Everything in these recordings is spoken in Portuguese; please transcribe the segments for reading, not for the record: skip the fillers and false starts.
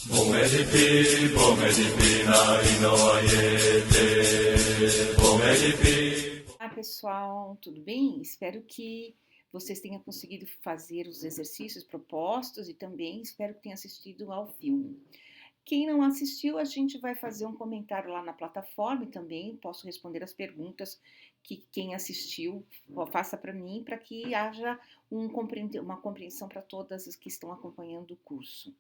Pomedipi nai no aiete, pomedipi. Olá pessoal, tudo bem? Espero que vocês tenham conseguido fazer os exercícios propostos e também espero que tenham assistido ao filme. Quem não assistiu, a gente vai fazer um comentário lá na plataforma e também posso responder as perguntas que quem assistiu faça para mim, para que haja uma compreensão para todas as que estão acompanhando o curso.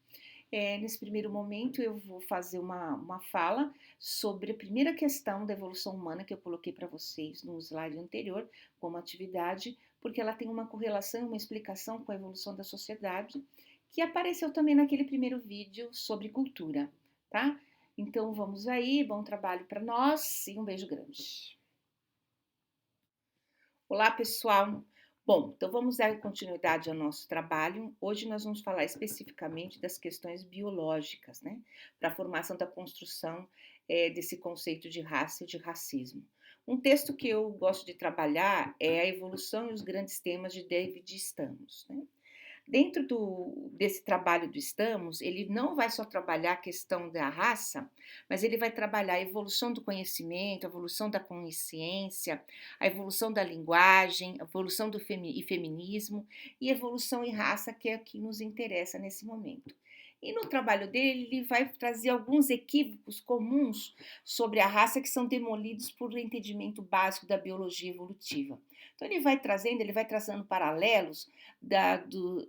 Nesse primeiro momento, eu vou fazer uma fala sobre a primeira questão da evolução humana que eu coloquei para vocês no slide anterior, como atividade, porque ela tem uma correlação e uma explicação com a evolução da sociedade, que apareceu também naquele primeiro vídeo sobre cultura, tá? Então vamos aí, bom trabalho para nós e um beijo grande. Olá, pessoal! Bom, então vamos dar continuidade ao nosso trabalho. Hoje nós vamos falar especificamente das questões biológicas, né? Para a formação da construção desse conceito de raça e de racismo. Um texto que eu gosto de trabalhar é A Evolução e os Grandes Temas de David Stamos, né? Dentro desse trabalho do Stamos, ele não vai só trabalhar a questão da raça, mas ele vai trabalhar a evolução do conhecimento, a evolução da consciência, a evolução da linguagem, a evolução do feminismo e evolução e raça, que é o que nos interessa nesse momento. E no trabalho dele, ele vai trazer alguns equívocos comuns sobre a raça que são demolidos por um entendimento básico da biologia evolutiva. Então, ele vai trazendo paralelos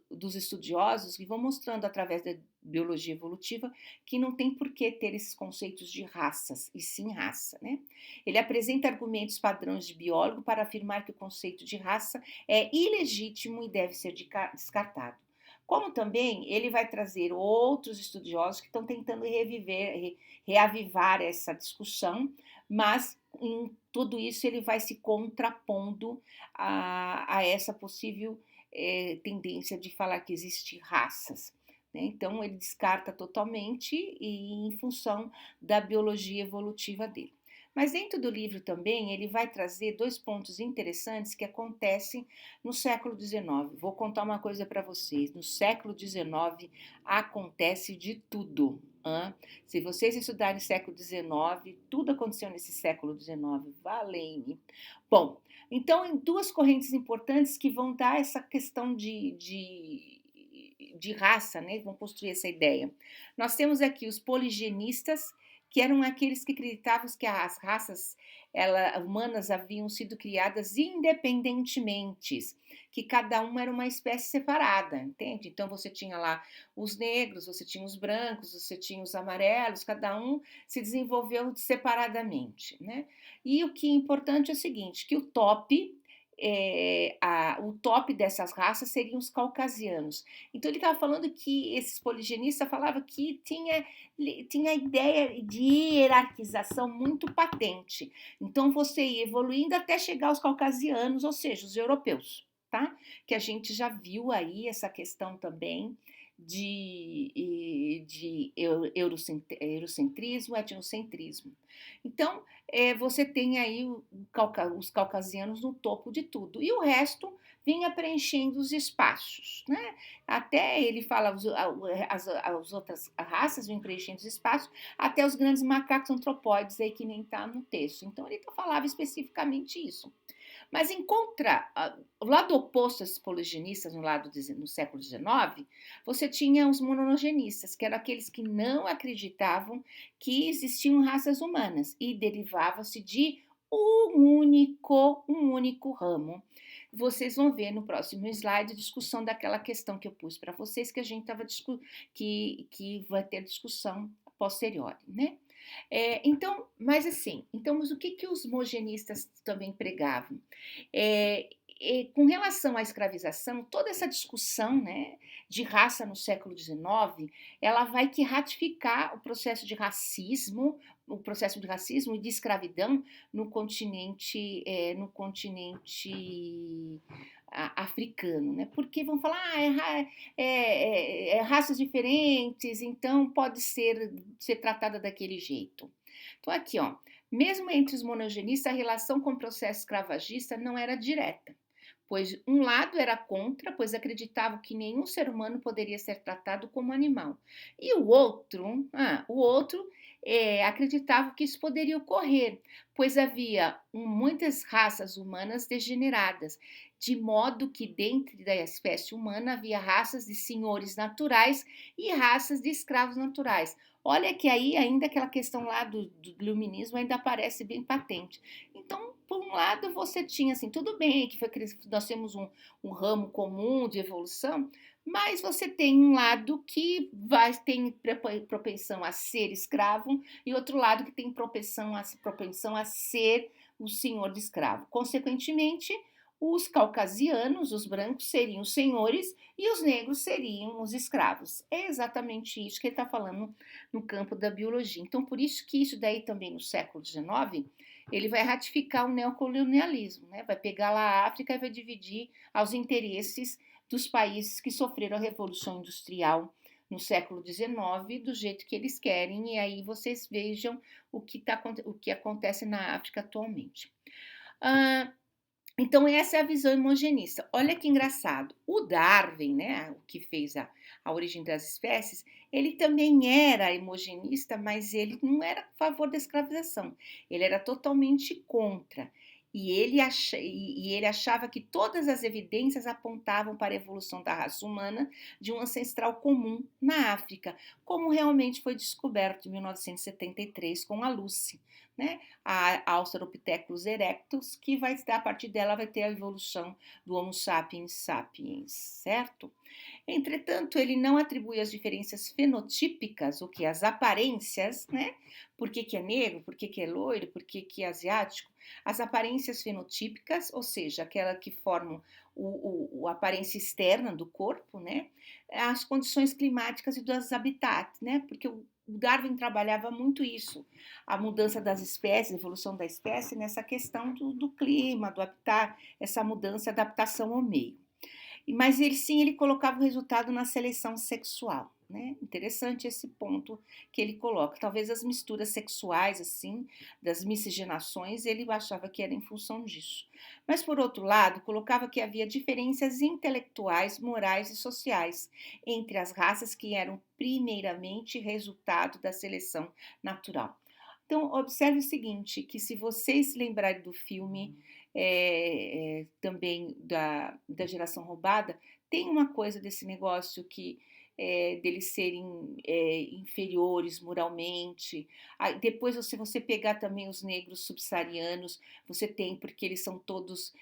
dos estudiosos que vão mostrando através da biologia evolutiva que não tem por que ter esses conceitos de raças, e sim raça, né? Ele apresenta argumentos padrões de biólogo para afirmar que o conceito de raça é ilegítimo e deve ser descartado. Como também ele vai trazer outros estudiosos que estão tentando reavivar essa discussão, mas em tudo isso ele vai se contrapondo a essa possível tendência de falar que existem raças. Né? Então ele descarta totalmente e em função da biologia evolutiva dele. Mas dentro do livro também ele vai trazer dois pontos interessantes que acontecem no século XIX. Vou contar uma coisa para vocês. No século XIX acontece de tudo. Se vocês estudarem século XIX, tudo aconteceu nesse século XIX. Valei-me. Bom, então, em duas correntes importantes que vão dar essa questão de raça, né? Vão construir essa ideia. Nós temos aqui os poligenistas, que eram aqueles que acreditavam que as raças humanas haviam sido criadas independentemente, que cada uma era uma espécie separada, entende? Então você tinha lá os negros, você tinha os brancos, você tinha os amarelos, cada um se desenvolveu separadamente, né? E o que é importante é o seguinte, que o top dessas raças seriam os caucasianos. Então ele estava falando que esses poligenistas falavam que tinha a ideia de hierarquização muito patente. Então você ia evoluindo até chegar aos caucasianos, ou seja, os europeus, tá? Que a gente já viu aí essa questão também de eurocentrismo, etnocentrismo. Então, você tem aí os caucasianos no topo de tudo, e o resto vinha preenchendo os espaços, né? Até ele fala, as outras raças vêm preenchendo os espaços, até os grandes macacos antropóides aí que nem está no texto. Então, ele falava especificamente isso. Mas o lado oposto a esses poligenistas no século XIX, você tinha os monogenistas, que eram aqueles que não acreditavam que existiam raças humanas e derivava-se de um único ramo. Vocês vão ver no próximo slide a discussão daquela questão que eu pus para vocês, que a gente estava que vai ter discussão posterior, né? Mas o que os mogenistas também pregavam? Com relação à escravização, toda essa discussão, né, de raça no século XIX, ela vai que ratificar o processo de racismo e de escravidão no continente africano, né? Porque vão falar, raças diferentes, então pode ser tratada daquele jeito. Então aqui, ó, mesmo entre os monogenistas, a relação com o processo escravagista não era direta. pois um lado era contra, pois acreditava que nenhum ser humano poderia ser tratado como animal, e o outro acreditava que isso poderia ocorrer, pois havia muitas raças humanas degeneradas, de modo que dentro da espécie humana havia raças de senhores naturais e raças de escravos naturais. Olha que aí ainda aquela questão lá do iluminismo ainda aparece bem patente. Então, por um lado, você tinha assim, tudo bem que nós temos um ramo comum de evolução, mas você tem um lado que tem propensão a ser escravo e outro lado que tem propensão a ser o senhor de escravo. Consequentemente, os caucasianos, os brancos, seriam os senhores e os negros seriam os escravos. É exatamente isso que ele está falando no campo da biologia. Então, por isso que isso daí também no século XIX, ele vai ratificar o neocolonialismo, né? Vai pegar lá a África e vai dividir aos interesses dos países que sofreram a Revolução Industrial no século XIX, do jeito que eles querem, e aí vocês vejam o que acontece na África atualmente. Então, essa é a visão homogenista. Olha que engraçado. O Darwin, né, o que fez a origem das espécies, ele também era homogenista, mas ele não era a favor da escravização. Ele era totalmente contra. E ele achava que todas as evidências apontavam para a evolução da raça humana de um ancestral comum na África, como realmente foi descoberto em 1973 com a Lucy, né? A Australopithecus erectus, que vai a partir dela vai ter a evolução do Homo sapiens sapiens, certo? Entretanto, ele não atribui as diferenças fenotípicas, o que as aparências, né? Por que é negro, por que é loiro, por que é asiático? As aparências fenotípicas, ou seja, aquela que formam a aparência externa do corpo, né? As condições climáticas e dos habitats, né? Porque o Darwin trabalhava muito isso, a mudança das espécies, a evolução da espécie nessa questão do clima, do habitat, essa mudança, adaptação ao meio. Mas ele colocava o resultado na seleção sexual, né? Interessante esse ponto que ele coloca. Talvez as misturas sexuais, assim, das miscigenações, ele achava que era em função disso. Mas, por outro lado, colocava que havia diferenças intelectuais, morais e sociais entre as raças que eram primeiramente resultado da seleção natural. Então, observe o seguinte, que se vocês lembrarem do filme também da geração roubada, tem uma coisa desse negócio que deles serem inferiores moralmente. Depois, se você pegar também os negros subsaarianos, você tem, porque eles são todos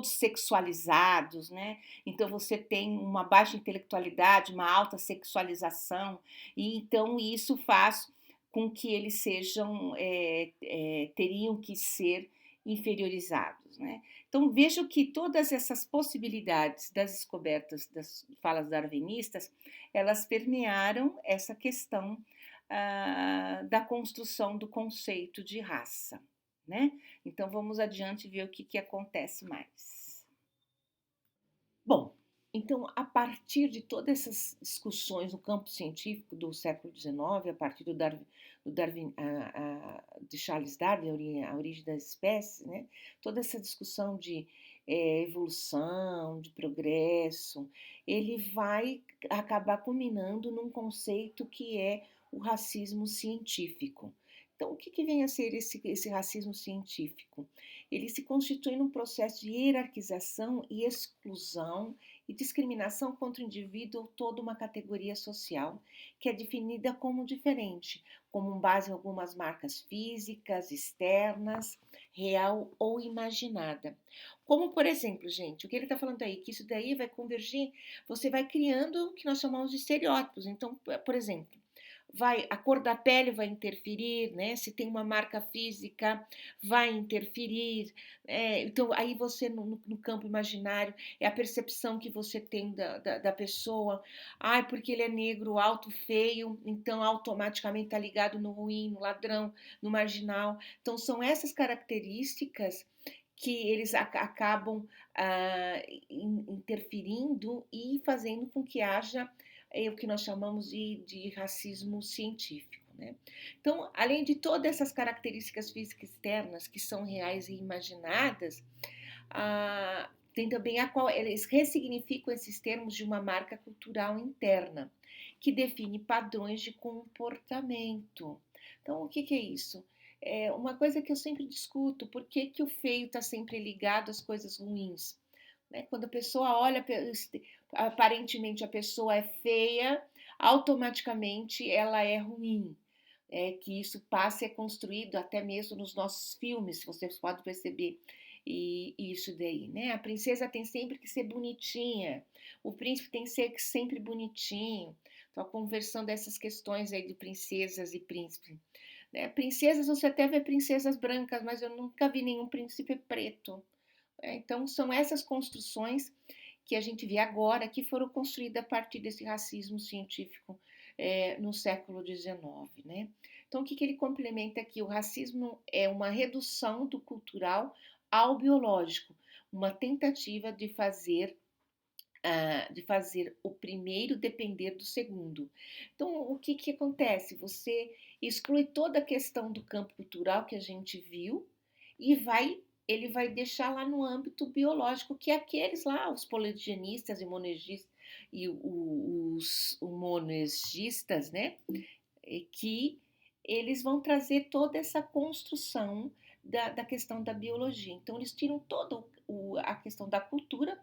sexualizados, né? Então você tem uma baixa intelectualidade, uma alta sexualização, e então isso faz com que eles teriam que ser inferiorizados, né? Então vejo que todas essas possibilidades das descobertas das falas darwinistas, elas permearam essa questão da construção do conceito de raça, né? Então vamos adiante ver o que acontece mais. Bom, então, a partir de todas essas discussões no campo científico do século XIX, a partir de Charles Darwin, a origem das espécies, né? Toda essa discussão de evolução, de progresso, ele vai acabar culminando num conceito que é o racismo científico. Então, o que vem a ser esse racismo científico? Ele se constitui num processo de hierarquização e exclusão e discriminação contra o indivíduo ou toda uma categoria social que é definida como diferente, com base em algumas marcas físicas, externas, real ou imaginada. Como, por exemplo, gente, o que ele está falando aí, que isso daí vai convergir, você vai criando o que nós chamamos de estereótipos. Então, por exemplo, a cor da pele vai interferir, né? Se tem uma marca física, vai interferir. Então, aí você, no campo imaginário, é a percepção que você tem da pessoa. Porque ele é negro, alto, feio, então automaticamente está ligado no ruim, no ladrão, no marginal. Então, são essas características que eles acabam interferindo e fazendo com que haja o que nós chamamos de racismo científico. né? Então, além de todas essas características físicas externas que são reais e imaginadas, tem também a qual eles ressignificam esses termos de uma marca cultural interna, que define padrões de comportamento. Então, o que é isso? É uma coisa que eu sempre discuto, por que, que o feio está sempre ligado às coisas ruins? Né? Quando a pessoa olha, aparentemente a pessoa é feia, automaticamente ela é ruim. É que isso passe a ser construído até mesmo nos nossos filmes, se vocês podem perceber isso daí, né? A princesa tem sempre que ser bonitinha, o príncipe tem que ser sempre bonitinho. Estou conversando essas questões aí de princesas e príncipes. Né? Princesas, você até vê princesas brancas, mas eu nunca vi nenhum príncipe preto. Então, são essas construções que a gente vê agora que foram construídas a partir desse racismo científico no século XIX. Né? Então, o que ele complementa aqui? O racismo é uma redução do cultural ao biológico, uma tentativa de fazer o primeiro depender do segundo. Então, o que acontece? Você exclui toda a questão do campo cultural que a gente viu e ele vai deixar lá no âmbito biológico, que é aqueles lá, os poligenistas e monegistas, e os monegistas, né? Que eles vão trazer toda essa construção da questão da biologia. Então, eles tiram toda a questão da cultura,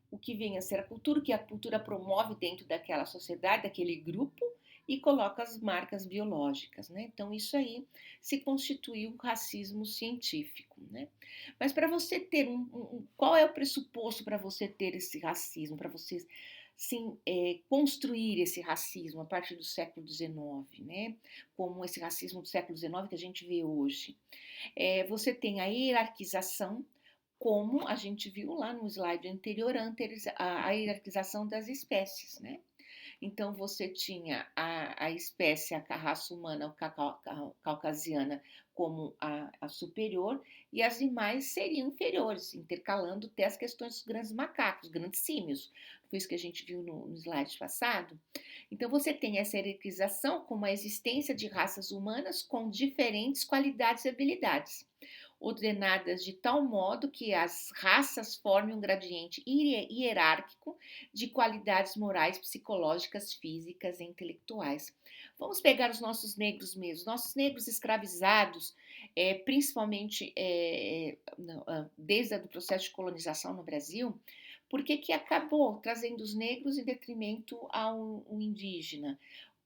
o que vem a ser a cultura, o que a cultura promove dentro daquela sociedade, daquele grupo, e coloca as marcas biológicas, né? Então, isso aí se constitui um racismo científico, né? Mas para você ter qual é o pressuposto para você ter esse racismo, para você sim, construir esse racismo a partir do século XIX, né? Como esse racismo do século XIX que a gente vê hoje. Você tem a hierarquização, como a gente viu lá no slide anterior, a hierarquização das espécies, né? Então, você tinha a espécie, a raça humana, caucasiana, como a superior, e as demais seriam inferiores, intercalando até as questões dos grandes macacos, grandes símios. Foi isso que a gente viu no slide passado. Então, você tem essa hierarquização como a existência de raças humanas com diferentes qualidades e habilidades, ordenadas de tal modo que as raças formem um gradiente hierárquico de qualidades morais, psicológicas, físicas e intelectuais. Vamos pegar os nossos negros mesmo, nossos negros escravizados, principalmente desde o processo de colonização no Brasil, por que acabou trazendo os negros em detrimento ao indígena?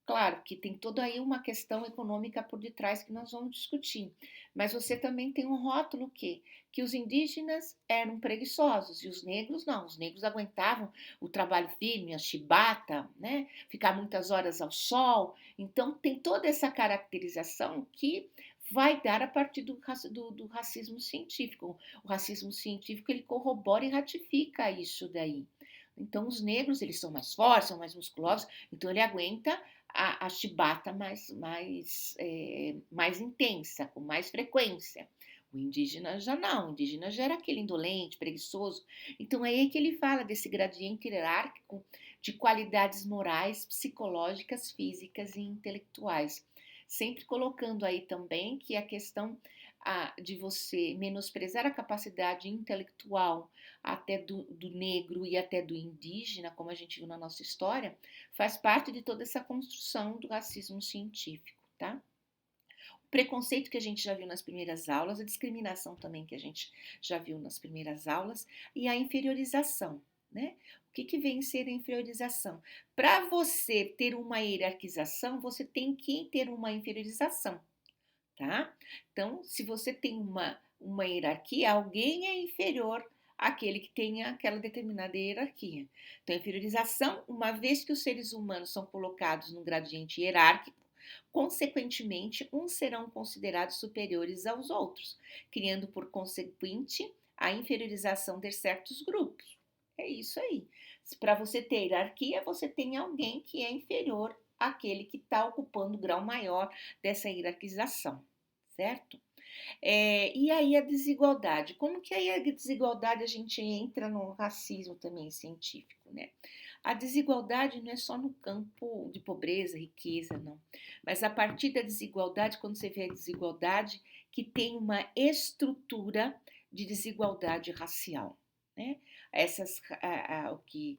Claro que tem toda aí uma questão econômica por detrás que nós vamos discutir, mas você também tem um rótulo que os indígenas eram preguiçosos e os negros não, os negros aguentavam o trabalho firme, a chibata, né? Ficar muitas horas ao sol, então tem toda essa caracterização que vai dar a partir do racismo científico. O racismo científico ele corrobora e ratifica isso daí. Então os negros eles são mais fortes, são mais musculosos, então ele aguenta a chibata mais intensa, com mais frequência. O indígena já não, o indígena já era aquele indolente, preguiçoso. Então é aí que ele fala desse gradiente hierárquico de qualidades morais, psicológicas, físicas e intelectuais. Sempre colocando aí também que a questão de você menosprezar a capacidade intelectual até do negro e até do indígena, como a gente viu na nossa história, faz parte de toda essa construção do racismo científico, tá? O preconceito que a gente já viu nas primeiras aulas, a discriminação também que a gente já viu nas primeiras aulas e a inferiorização, né? O que vem ser a inferiorização? Para você ter uma hierarquização, você tem que ter uma inferiorização, tá? Então, se você tem uma hierarquia, alguém é inferior àquele que tem aquela determinada hierarquia. Então, a inferiorização, uma vez que os seres humanos são colocados num gradiente hierárquico, consequentemente, uns serão considerados superiores aos outros, criando por consequente a inferiorização de certos grupos. É isso aí. Para você ter hierarquia, você tem alguém que é inferior àquele que está ocupando o grau maior dessa hierarquização, certo? E aí a desigualdade, como que aí a desigualdade a gente entra no racismo também científico, né? A desigualdade não é só no campo de pobreza, riqueza, não. Mas a partir da desigualdade, quando você vê a desigualdade, que tem uma estrutura de desigualdade racial, né? Essas, o que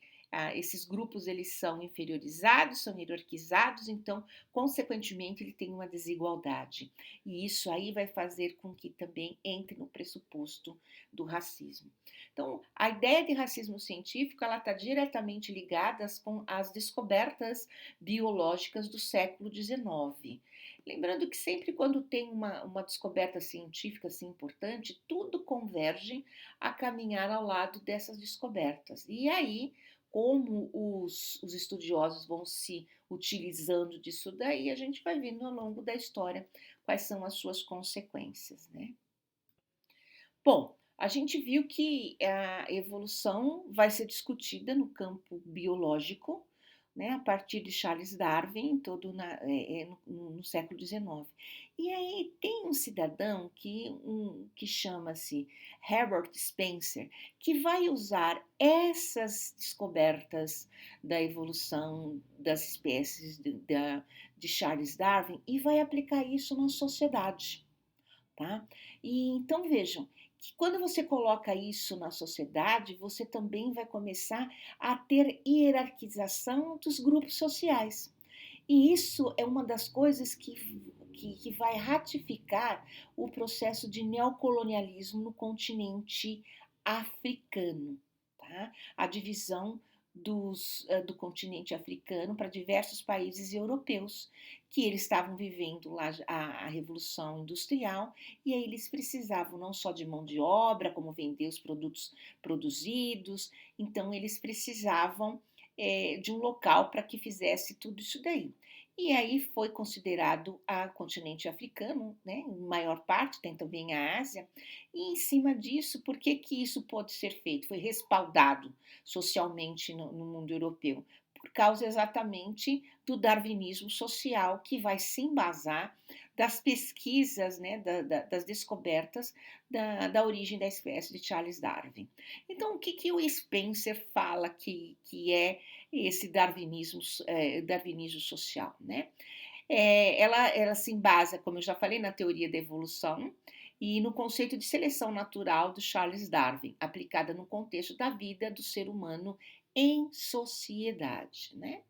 esses grupos eles são inferiorizados, são hierarquizados, então, consequentemente, ele tem uma desigualdade. E isso aí vai fazer com que também entre no pressuposto do racismo. Então, a ideia de racismo científico ela está diretamente ligada com as descobertas biológicas do século XIX. Lembrando que sempre quando tem uma descoberta científica assim importante, tudo converge a caminhar ao lado dessas descobertas. E aí, como os estudiosos vão se utilizando disso daí, a gente vai vendo ao longo da história quais são as suas consequências, né? Bom, a gente viu que a evolução vai ser discutida no campo biológico, né, a partir de Charles Darwin, no século XIX. E aí tem um cidadão que chama-se Herbert Spencer, que vai usar essas descobertas da evolução das espécies de Charles Darwin e vai aplicar isso na sociedade. Tá? E então vejam que quando você coloca isso na sociedade, você também vai começar a ter hierarquização dos grupos sociais. E isso é uma das coisas que vai ratificar o processo de neocolonialismo no continente africano. Tá? A divisão do continente africano para diversos países europeus, que eles estavam vivendo lá a Revolução Industrial, e aí eles precisavam não só de mão de obra, como vender os produtos produzidos, então eles precisavam de um local para que fizesse tudo isso daí. E aí foi considerado a continente africano, né, em maior parte, tem também a Ásia, e em cima disso, por que que isso pode ser feito? Foi respaldado socialmente no mundo europeu, por causa exatamente do darwinismo social, que vai se embasar das pesquisas, né, das descobertas da origem da espécie de Charles Darwin. Então, o que o Spencer fala que é esse darwinismo social, né? Ela se embasa, como eu já falei, na teoria da evolução e no conceito de seleção natural do Charles Darwin, aplicada no contexto da vida do ser humano em sociedade, né?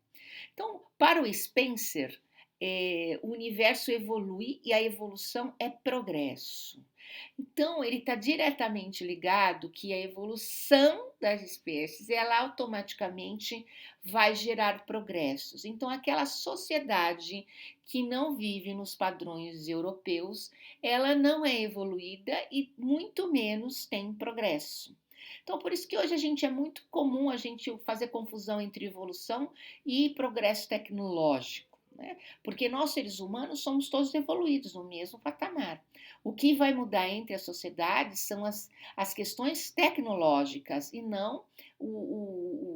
Então, para o Spencer, o universo evolui e a evolução é progresso. Então, ele está diretamente ligado que a evolução das espécies, ela automaticamente vai gerar progressos. Então, aquela sociedade que não vive nos padrões europeus, ela não é evoluída e muito menos tem progresso. Então, por isso que hoje a gente é muito comum a gente fazer confusão entre evolução e progresso tecnológico, né? Porque nós, seres humanos, somos todos evoluídos no mesmo patamar. O que vai mudar entre as sociedades são as questões tecnológicas e não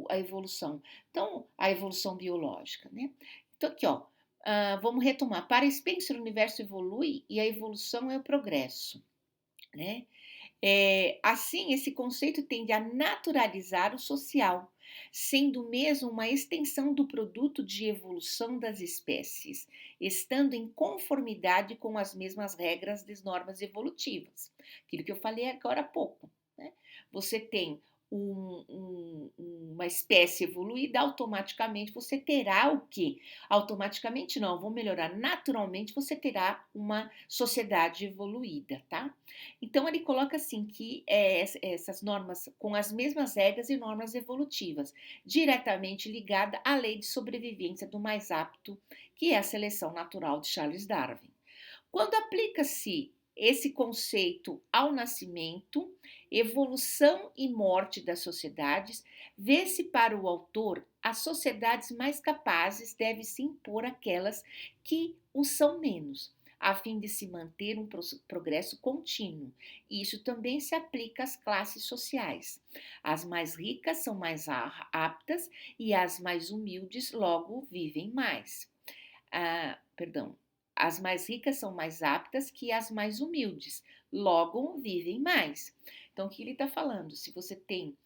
a evolução. Então, a evolução biológica, né? Então, aqui, ó, vamos retomar. Para Spencer, o universo evolui e a evolução é o progresso, né? Assim, esse conceito tende a naturalizar o social, sendo mesmo uma extensão do produto de evolução das espécies, estando em conformidade com as mesmas regras das normas evolutivas. Aquilo que eu falei agora há pouco, né? Você tem uma espécie evoluída, automaticamente você terá o quê? Automaticamente não, vou melhorar, naturalmente você terá uma sociedade evoluída, tá? Então, ele coloca assim que essas normas com as mesmas regras e normas evolutivas, diretamente ligada à lei de sobrevivência do mais apto, que é a seleção natural de Charles Darwin. Quando aplica-se esse conceito ao nascimento, evolução e morte das sociedades, vê-se para o autor as sociedades mais capazes devem se impor àquelas que o são menos, a fim de se manter um progresso contínuo. Isso também se aplica às classes sociais. As mais ricas são mais aptas e as mais humildes logo vivem mais. Perdão. as mais ricas são mais aptas que as mais humildes, logo vivem mais. Então, o que ele está falando? Se você tem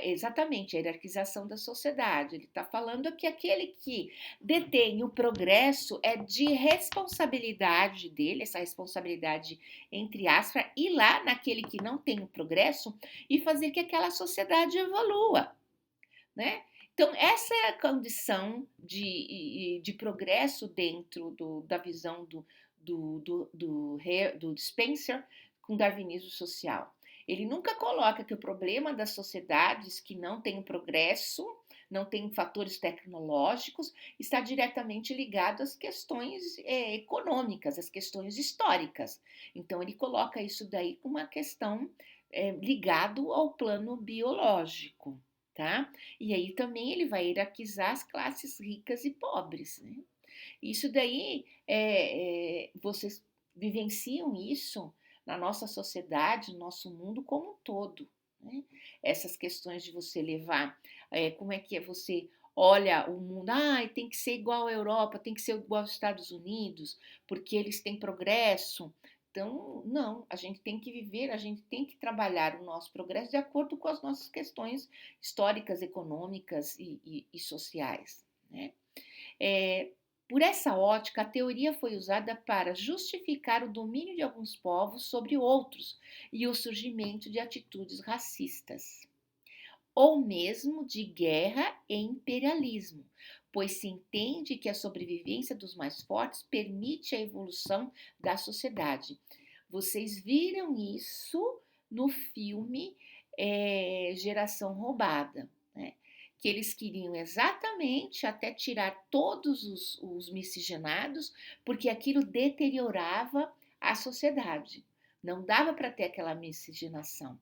exatamente a hierarquização da sociedade, ele está falando que aquele que detém o progresso é de responsabilidade dele, essa responsabilidade entre aspas, ir lá naquele que não tem o progresso e fazer que aquela sociedade evolua, né? Então, essa é a condição de progresso dentro da visão do Spencer com darwinismo social. Ele nunca coloca que o problema das sociedades que não têm progresso, não têm fatores tecnológicos, está diretamente ligado às questões econômicas, às questões históricas. Então, ele coloca isso daí como uma questão ligado ao plano biológico. Tá? E aí também ele vai hierarquizar as classes ricas e pobres. Né? Isso daí, vocês vivenciam isso na nossa sociedade, no nosso mundo como um todo. Né? Essas questões de você levar, como é que é você olha o mundo, tem que ser igual à Europa, tem que ser igual aos Estados Unidos, porque eles têm progresso. Então, não, a gente tem que viver, a gente tem que trabalhar o nosso progresso de acordo com as nossas questões históricas, econômicas e sociais. Né? Por essa ótica, a teoria foi usada para justificar o domínio de alguns povos sobre outros e o surgimento de atitudes racistas, ou mesmo de guerra e imperialismo, pois se entende que a sobrevivência dos mais fortes permite a evolução da sociedade. Vocês viram isso no filme Geração Roubada, né? Que eles queriam exatamente até tirar todos os miscigenados, porque aquilo deteriorava a sociedade. Não dava para ter aquela miscigenação,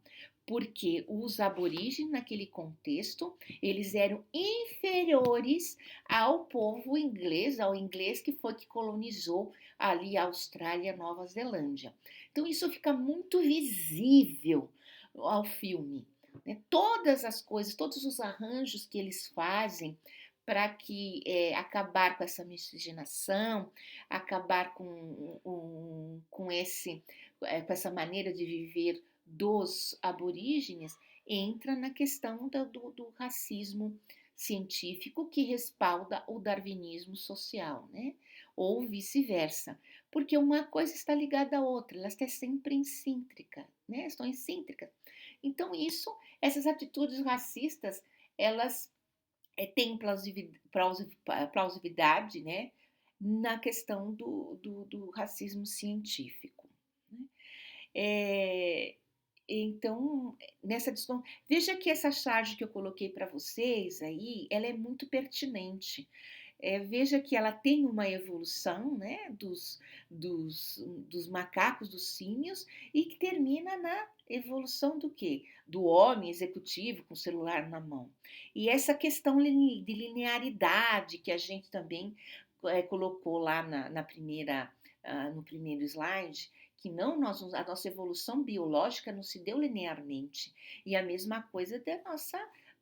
porque os aborígenes naquele contexto, eles eram inferiores ao povo inglês, ao inglês que foi que colonizou ali a Austrália e a Nova Zelândia. Então isso fica muito visível ao filme. Né? Todas as coisas, todos os arranjos que eles fazem para que acabar com essa miscigenação, acabar com essa maneira de viver dos aborígenes, entra na questão do racismo científico que respalda o darwinismo social, né? Ou vice-versa, porque uma coisa está ligada à outra, elas estão sempre incíntricas, né? Estão incíntrícas. Então, essas atitudes racistas, elas têm plausibilidade, né? Na questão do racismo científico. Né? Então, nessa discussão, veja que essa charge que eu coloquei para vocês aí, ela é muito pertinente. Veja que ela tem uma evolução, né, dos macacos, dos símios, e que termina na evolução do quê? Do homem executivo com o celular na mão. E essa questão de linearidade que a gente também colocou lá no primeiro slide, que não a nossa evolução biológica não se deu linearmente. E a mesma coisa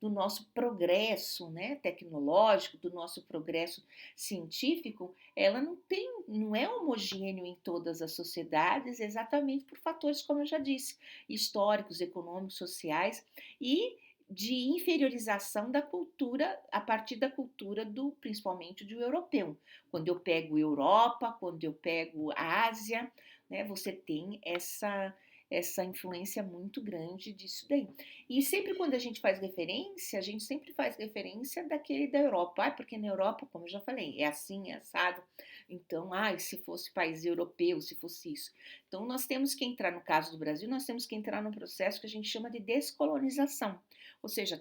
do nosso progresso, né, tecnológico, do nosso progresso científico, ela não é homogêneo em todas as sociedades, exatamente por fatores, como eu já disse, históricos, econômicos, sociais e de inferiorização da cultura a partir da cultura principalmente do europeu. Quando eu pego Europa, quando eu pego a Ásia, né, você tem essa influência muito grande disso daí. E sempre quando a gente sempre faz referência daquele da Europa. Porque na Europa, como eu já falei, é assim, é assado. Então, se fosse país europeu, se fosse isso. Então, nós temos que entrar, no caso do Brasil, nós temos que entrar num processo que a gente chama de descolonização. Ou seja,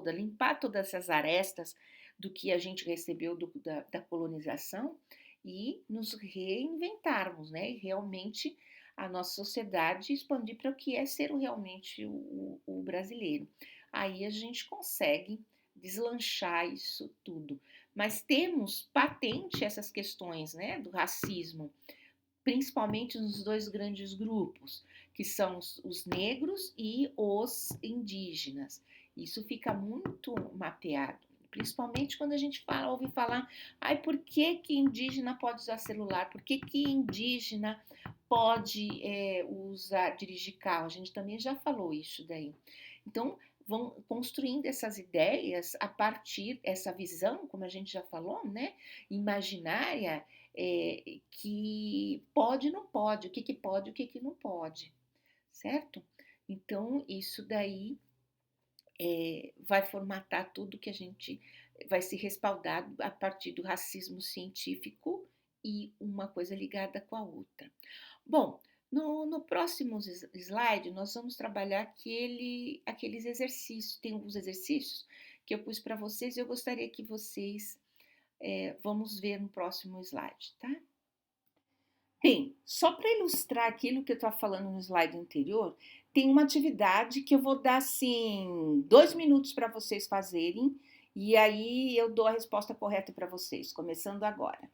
limpar todas essas arestas do que a gente recebeu da colonização e nos reinventarmos, né? E realmente a nossa sociedade expandir para o que é ser realmente o brasileiro. Aí a gente consegue deslanchar isso tudo. Mas temos patente essas questões, né, do racismo, principalmente nos dois grandes grupos, que são os negros e os indígenas. Isso fica muito mapeado. principalmente quando a gente ouve falar, ai, por que que indígena pode usar celular? Por que que indígena pode dirigir carro? A gente também já falou isso daí. Então, vão construindo essas ideias a partir essa visão, como a gente já falou, né, imaginária, que pode e não pode, o que pode e o que não pode, certo? Então, isso daí vai formatar tudo que a gente vai se respaldar a partir do racismo científico e uma coisa ligada com a outra. Bom, no próximo slide, nós vamos trabalhar aqueles exercícios. Tem alguns exercícios que eu pus para vocês e eu gostaria que vocês vamos ver no próximo slide, tá? Bem, só para ilustrar aquilo que eu estava falando no slide anterior, tem uma atividade que eu vou dar assim 2 minutos para vocês fazerem e aí eu dou a resposta correta para vocês, começando agora.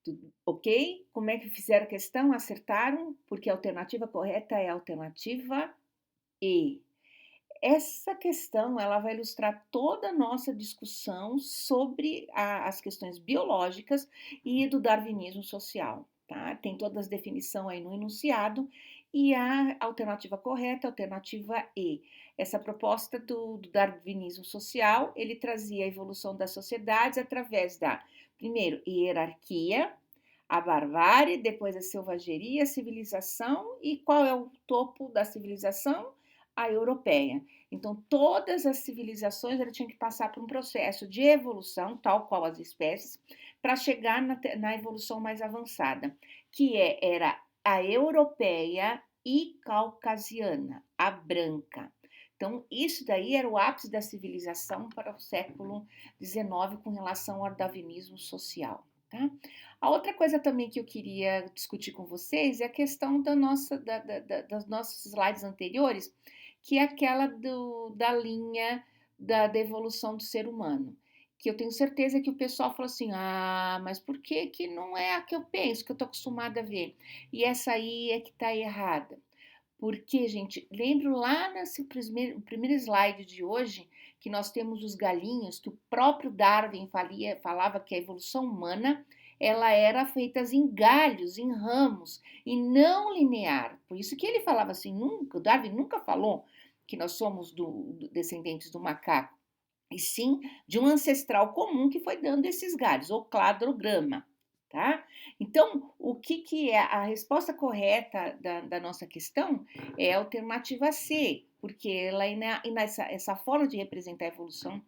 Tudo ok? Como é que fizeram a questão? Acertaram? Porque a alternativa correta é a alternativa E. Essa questão ela vai ilustrar toda a nossa discussão sobre as questões biológicas e do darwinismo social. Tá? Tem todas as definições aí no enunciado e a alternativa correta, a alternativa E. Essa proposta do darwinismo social, ele trazia a evolução das sociedades através da, primeiro, hierarquia, a barbárie, depois a selvageria, a civilização e qual é o topo da civilização? A europeia. Então, todas as civilizações tinham que passar por um processo de evolução, tal qual as espécies, para chegar na evolução mais avançada, que era a europeia e caucasiana, a branca. Então, isso daí era o ápice da civilização para o século XIX com relação ao darwinismo social. Tá? A outra coisa também que eu queria discutir com vocês é a questão das nossos slides anteriores, que é aquela da linha da evolução do ser humano. Que eu tenho certeza que o pessoal falou assim: ah, mas por que, que não é a que eu penso, que eu estou acostumada a ver? E essa aí é que está errada. Porque, gente, lembro lá nesse primeiro slide de hoje que nós temos os galinhos, que o próprio Darwin falava que a evolução humana ela era feita em galhos, em ramos, e não linear. Por isso que ele falava assim, o Darwin nunca falou que nós somos descendentes do macaco, e sim de um ancestral comum que foi dando esses galhos, ou cladograma. Tá? Então, o que é a resposta correta da nossa questão é a alternativa C, porque ela essa forma de representar a evolução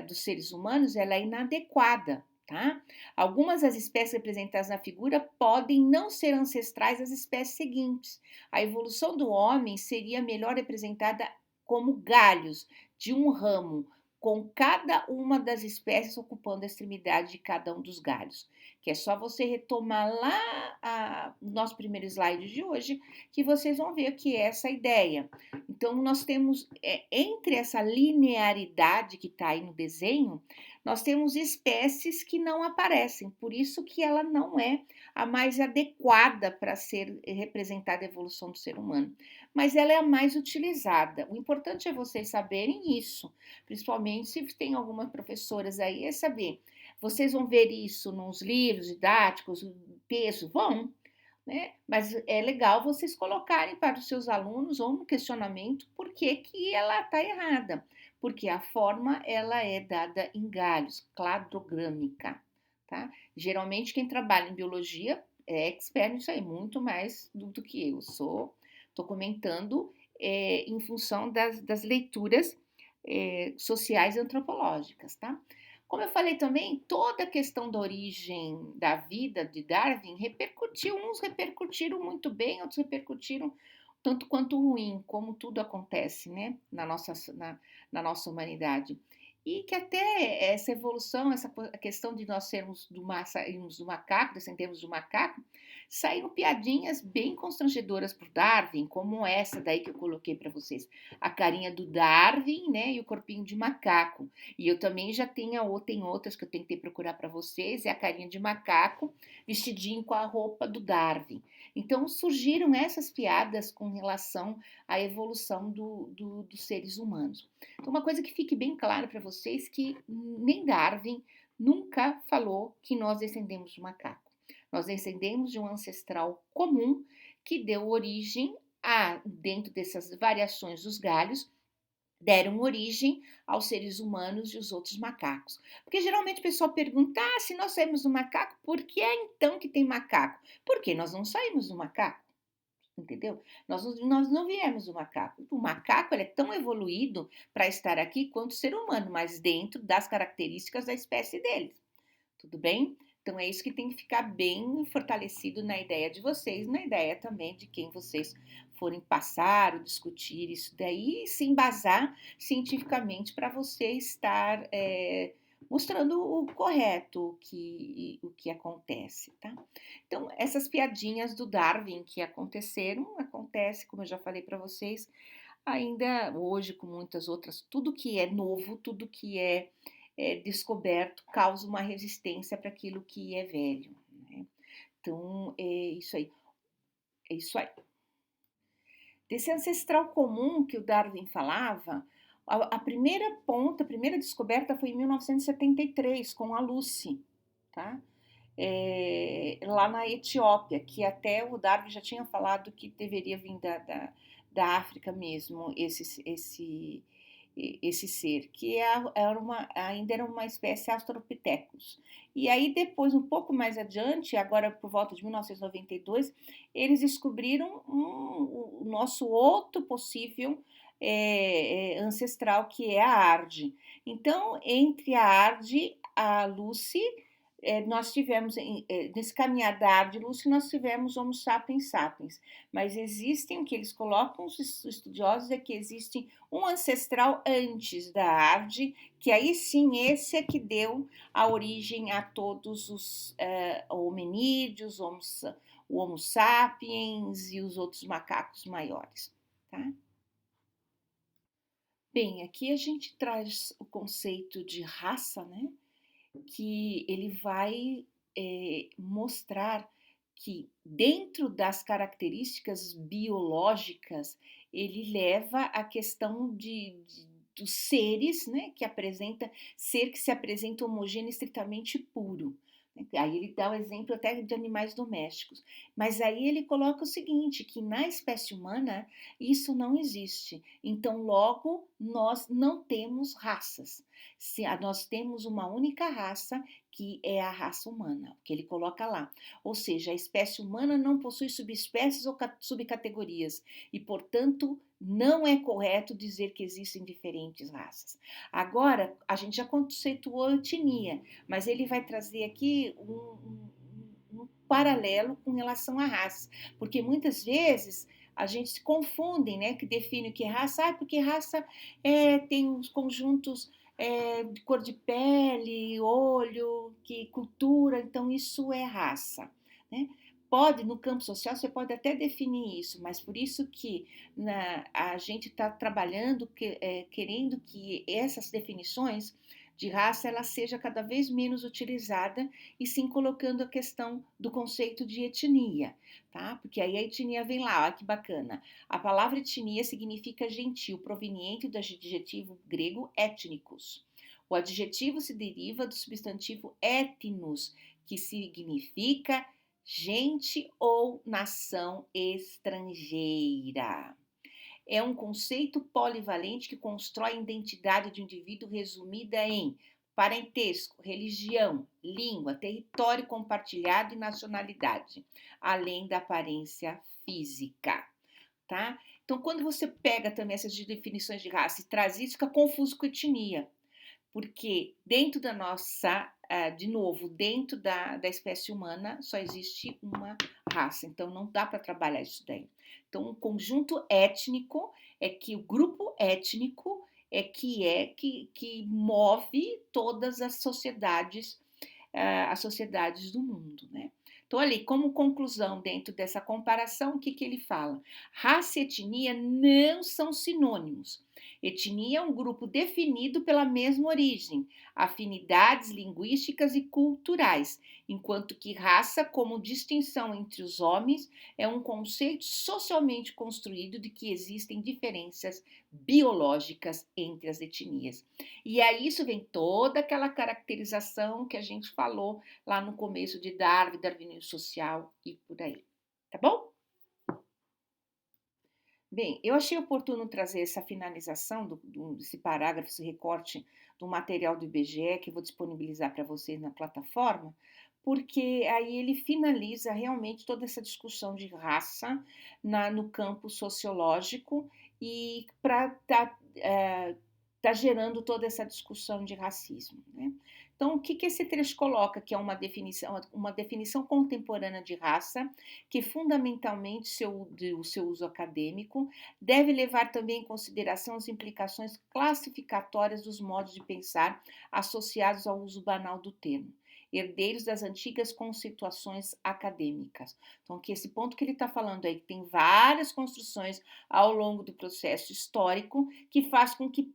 dos seres humanos ela é inadequada. Tá? Algumas das espécies representadas na figura podem não ser ancestrais das espécies seguintes. A evolução do homem seria melhor representada como galhos de um ramo, com cada uma das espécies ocupando a extremidade de cada um dos galhos. Que é só você retomar lá o nosso primeiro slide de hoje, que vocês vão ver que é essa ideia. Então, nós temos, entre essa linearidade que está aí no desenho, nós temos espécies que não aparecem, por isso que ela não é a mais adequada para ser representada a evolução do ser humano. Mas ela é a mais utilizada. O importante é vocês saberem isso, principalmente se tem algumas professoras aí, é saber. Vocês vão ver isso nos livros didáticos, textos, vão, né? Mas é legal vocês colocarem para os seus alunos ou no questionamento por que, que ela está errada. Porque a forma ela é dada em galhos, cladogrâmica, tá? Geralmente quem trabalha em biologia é expert nisso aí, muito mais do que eu sou. Estou comentando em função das leituras sociais e antropológicas, tá? Como eu falei também, toda a questão da origem da vida de Darwin repercutiu, uns repercutiram muito bem, outros repercutiram tanto quanto ruim, como tudo acontece, né, na nossa humanidade. E que até essa evolução, essa questão de nós sermos do macaco, descendemos do macaco, saíram piadinhas bem constrangedoras para o Darwin, como essa daí que eu coloquei para vocês, a carinha do Darwin, né, e o corpinho de macaco. E eu também já tem outras que eu tentei procurar para vocês, é a carinha de macaco vestidinho com a roupa do Darwin. Então surgiram essas piadas com relação à evolução dos seres humanos. Então uma coisa que fique bem clara para vocês que nem Darwin nunca falou que nós descendemos do macaco. Nós descendemos de um ancestral comum que deu origem a, dentro dessas variações dos galhos, deram origem aos seres humanos e os outros macacos. Porque geralmente o pessoal pergunta: ah, se nós saímos do macaco, por que é então que tem macaco? Porque nós não saímos do macaco. Entendeu? Nós não viemos do macaco. O macaco ele é tão evoluído para estar aqui quanto o ser humano, mas dentro das características da espécie dele. Tudo bem? Então é isso que tem que ficar bem fortalecido na ideia de vocês, na ideia também de quem vocês forem passar ou discutir isso daí, e se embasar cientificamente para você estar mostrando o correto, o que acontece, tá? Então, essas piadinhas do Darwin que acontece, como eu já falei para vocês, ainda hoje com muitas outras, tudo que é novo, tudo que é descoberto causa uma resistência para aquilo que é velho, né? Então, é isso aí. Desse ancestral comum que o Darwin falava, a primeira ponta, a primeira descoberta foi em 1973, com a Lucy, tá? Lá na Etiópia, que até o Darwin já tinha falado que deveria vir da África mesmo, esse ser, que ainda era uma espécie Australopithecus. E aí depois, um pouco mais adiante, agora por volta de 1992, eles descobriram o nosso outro possível ancestral, que é a Arde. Então, entre a Arde e a Lucy, nós tivemos, nesse caminhar de Lucy, nós tivemos Homo sapiens sapiens, mas existem, o que eles colocam, os estudiosos, é que existe um ancestral antes da Arde, que aí sim, esse é que deu a origem a todos os hominídeos, o Homo sapiens e os outros macacos maiores, tá? Bem, aqui a gente traz o conceito de raça, né? Que ele vai mostrar que dentro das características biológicas ele leva a questão dos seres, né, que se apresenta homogêneo estritamente puro. Aí ele dá o exemplo até de animais domésticos. Mas aí ele coloca o seguinte, que na espécie humana isso não existe. Então, logo, nós não temos raças. Nós temos uma única raça, que é a raça humana, que ele coloca lá. Ou seja, a espécie humana não possui subespécies ou subcategorias e, portanto, não é correto dizer que existem diferentes raças. Agora, a gente já conceituou etnia, mas ele vai trazer aqui um paralelo com relação à raça, porque muitas vezes a gente se confunde, né, que define o que é raça, porque raça tem uns conjuntos de cor de pele, olho, que cultura, então isso é raça, né? No campo social, você pode até definir isso, mas por isso que a gente está trabalhando, querendo que essas definições de raça ela seja cada vez menos utilizada e sim colocando a questão do conceito de etnia, tá? Porque aí a etnia vem lá, olha que bacana. A palavra etnia significa gentil, proveniente do adjetivo grego ethnicus. O adjetivo se deriva do substantivo etnos, que significa gente ou nação estrangeira. É um conceito polivalente que constrói a identidade de um indivíduo resumida em parentesco, religião, língua, território compartilhado e nacionalidade, além da aparência física, tá? Então, quando você pega também essas definições de raça e traz isso, fica confuso com etnia, porque dentro da nossa, de novo, dentro da espécie humana, só existe uma raça, então não dá para trabalhar isso daí. Então, o conjunto étnico é que o grupo étnico que move todas as sociedades do mundo, né? Então, ali, como conclusão dentro dessa comparação, o que, que ele fala? Raça e etnia não são sinônimos. Etnia é um grupo definido pela mesma origem, afinidades linguísticas e culturais, enquanto que raça, como distinção entre os homens, é um conceito socialmente construído de que existem diferenças biológicas entre as etnias. E a isso vem toda aquela caracterização que a gente falou lá no começo de Darwin, darwinismo social e por aí. Tá bom? Bem, eu achei oportuno trazer essa finalização desse parágrafo, esse recorte do material do IBGE, que eu vou disponibilizar para vocês na plataforma, porque aí ele finaliza realmente toda essa discussão de raça no campo sociológico e para tá gerando toda essa discussão de racismo, né? Então, o que, que esse trecho coloca, que é uma definição contemporânea de raça, que fundamentalmente o seu uso acadêmico deve levar também em consideração as implicações classificatórias dos modos de pensar associados ao uso banal do termo, herdeiros das antigas conceituações acadêmicas. Então, que esse ponto que ele está falando aí, que tem várias construções ao longo do processo histórico, que faz com que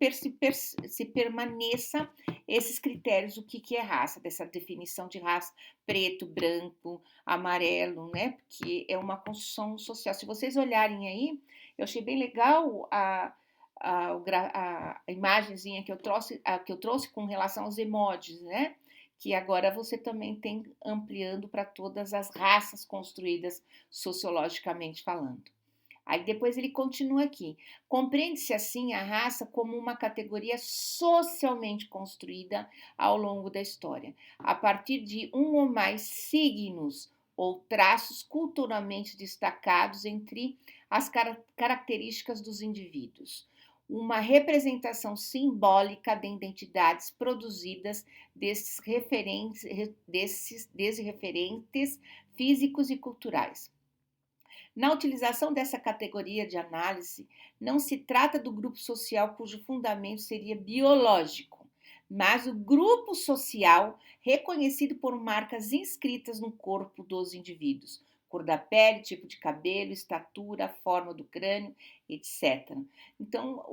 se permaneça esses critérios, o que, que é raça, dessa definição de raça, preto, branco, amarelo, né? Porque é uma construção social. Se vocês olharem aí, eu achei bem legal a imagenzinha que eu trouxe com relação aos emojis, né? Que agora você também tem ampliando para todas as raças construídas sociologicamente falando. Aí depois ele continua aqui. Compreende-se assim a raça como uma categoria socialmente construída ao longo da história, a partir de um ou mais signos ou traços culturalmente destacados entre as características dos indivíduos. Uma representação simbólica de identidades produzidas desses referentes físicos e culturais. Na utilização dessa categoria de análise, não se trata do grupo social cujo fundamento seria biológico, mas o grupo social reconhecido por marcas inscritas no corpo dos indivíduos, cor da pele, tipo de cabelo, estatura, forma do crânio, etc. Então,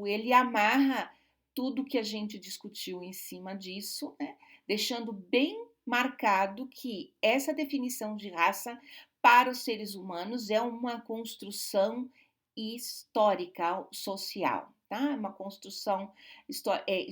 ele amarra tudo que a gente discutiu em cima disso, né? Deixando bem marcado que essa definição de raça para os seres humanos é uma construção histórica, social, tá? É uma construção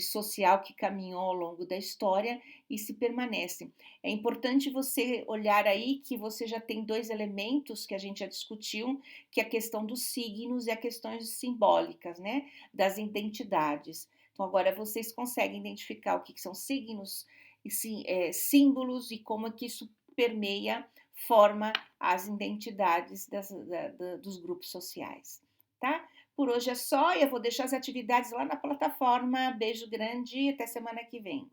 social que caminhou ao longo da história e se permanece. É importante você olhar aí que você já tem dois elementos que a gente já discutiu, que é a questão dos signos e a questões simbólicas, né? Das identidades. Então, agora vocês conseguem identificar o que são signos e símbolos e como é que isso permeia, forma as identidades dos grupos sociais, tá? Por hoje é só, eu vou deixar as atividades lá na plataforma. Beijo grande e até semana que vem.